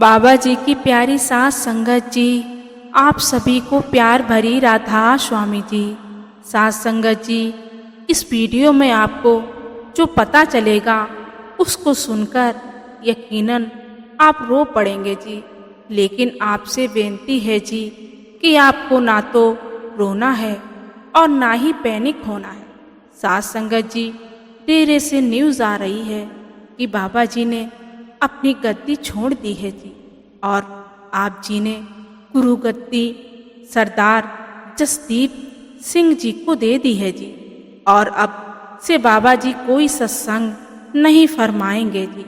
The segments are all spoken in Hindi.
बाबा जी की प्यारी साथ संगत जी, आप सभी को प्यार भरी राधा स्वामी जी। साथ संगत जी, इस वीडियो में आपको जो पता चलेगा उसको सुनकर यकीनन आप रो पड़ेंगे जी। लेकिन आपसे बेनती है जी कि आपको ना तो रोना है और ना ही पैनिक होना है। साथ संगत जी, डेरे से न्यूज़ आ रही है कि बाबा जी ने अपनी गद्दी छोड़ दी है जी और आप जी ने गुरु गद्दी सरदार जसदीप सिंह जी को दे दी है जी। और अब से बाबा जी कोई सत्संग नहीं फरमाएंगे जी।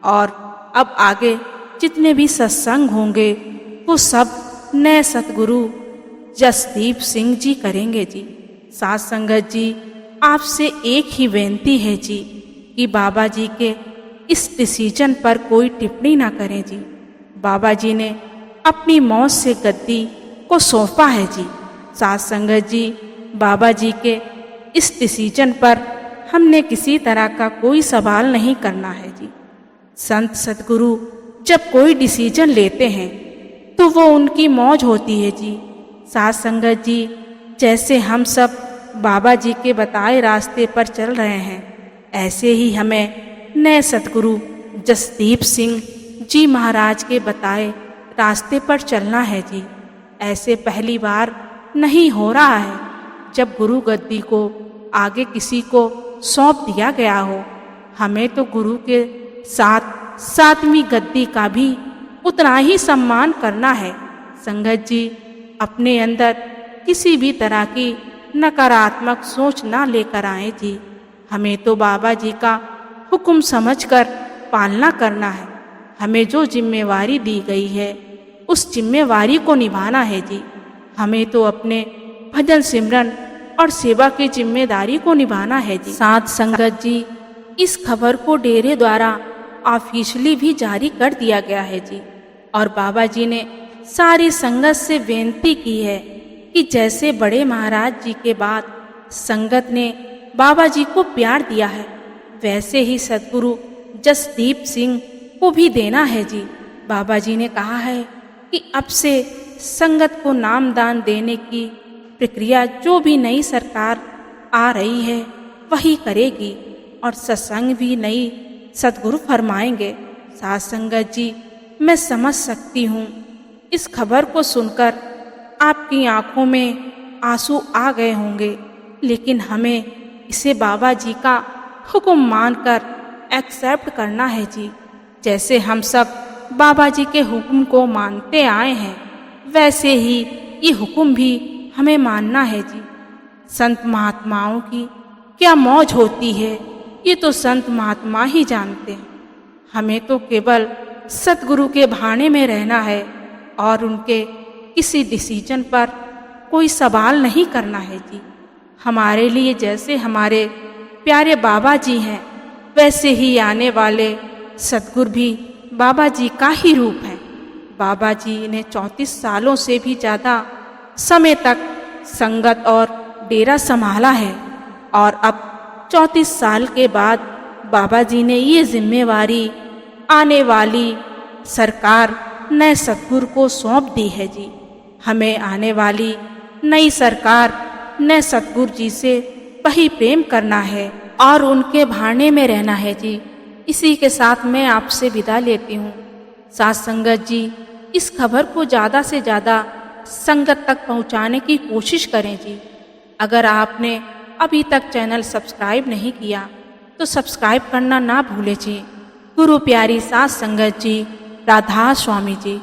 और अब आगे जितने भी सत्संग होंगे वो सब नए सतगुरु जसदीप सिंह जी करेंगे जी। साथ संगत जी, आपसे एक ही बेनती है जी कि बाबा जी के इस डिसीजन पर कोई टिप्पणी ना करें जी। बाबा जी ने अपनी मौत से गद्दी को सौंपा है जी। साथ संगत जी, बाबा जी के इस डिसीजन पर हमने किसी तरह का कोई सवाल नहीं करना है जी। संत सतगुरु जब कोई डिसीजन लेते हैं तो वो उनकी मौज होती है जी। साथ संगत जी, जैसे हम सब बाबा जी के बताए रास्ते पर चल रहे हैं, ऐसे ही हमें नए सतगुरु जसदीप सिंह जी महाराज के बताए रास्ते पर चलना है जी। ऐसे पहली बार नहीं हो रहा है जब गुरु गद्दी को आगे किसी को सौंप दिया गया हो। हमें तो गुरु के साथ सातवीं गद्दी का भी उतना ही सम्मान करना है। संगत जी, अपने अंदर किसी भी तरह की नकारात्मक सोच ना लेकर आए जी। हमें तो बाबा जी का हुक्म समझकर पालना करना है। हमें जो जिम्मेवारी दी गई है उस जिम्मेवारी को निभाना है जी। हमें तो अपने भजन सिमरन और सेवा की जिम्मेदारी को निभाना है जी। साथ संगत जी, इस खबर को डेरे द्वारा ऑफिशियली भी जारी कर दिया गया है जी। और बाबा जी ने सारी संगत से बेनती की है कि जैसे बड़े महाराज जी के बाद संगत ने बाबा जी को प्यार दिया है, वैसे ही सतगुरु जसदीप सिंह को भी देना है जी। बाबा जी ने कहा है कि अब से संगत को नामदान देने की प्रक्रिया जो भी नई सरकार आ रही है वही करेगी और सत्संग भी नई सतगुरु फरमाएंगे। साथ संगत जी, मैं समझ सकती हूँ इस खबर को सुनकर आपकी आंखों में आंसू आ गए होंगे, लेकिन हमें इसे बाबा जी का हुक्म मानकर एक्सेप्ट करना है जी। जैसे हम सब बाबा जी के हुक्म को मानते आए हैं, वैसे ही ये हुक्म भी हमें मानना है जी। संत महात्माओं की क्या मौज होती है ये तो संत महात्मा ही जानते हैं। हमें तो केवल सतगुरु के भाने में रहना है और उनके किसी डिसीजन पर कोई सवाल नहीं करना है जी। हमारे लिए जैसे हमारे प्यारे बाबा जी हैं, वैसे ही आने वाले सतगुरु भी बाबा जी का ही रूप है। बाबा जी ने 34 सालों से भी ज़्यादा समय तक संगत और डेरा संभाला है और अब 34 साल के बाद बाबा जी ने ये जिम्मेवारी आने वाली सरकार नए सतगुरु को सौंप दी है जी। हमें आने वाली नई सरकार नए सतगुरु जी से वही प्रेम करना है और उनके भाने में रहना है जी। इसी के साथ मैं आपसे विदा लेती हूँ। साथ संगत जी, इस खबर को ज़्यादा से ज़्यादा संगत तक पहुँचाने की कोशिश करें जी। अगर आपने अभी तक चैनल सब्सक्राइब नहीं किया तो सब्सक्राइब करना ना भूलें जी। गुरु प्यारी साथ संगत जी, राधा स्वामी जी।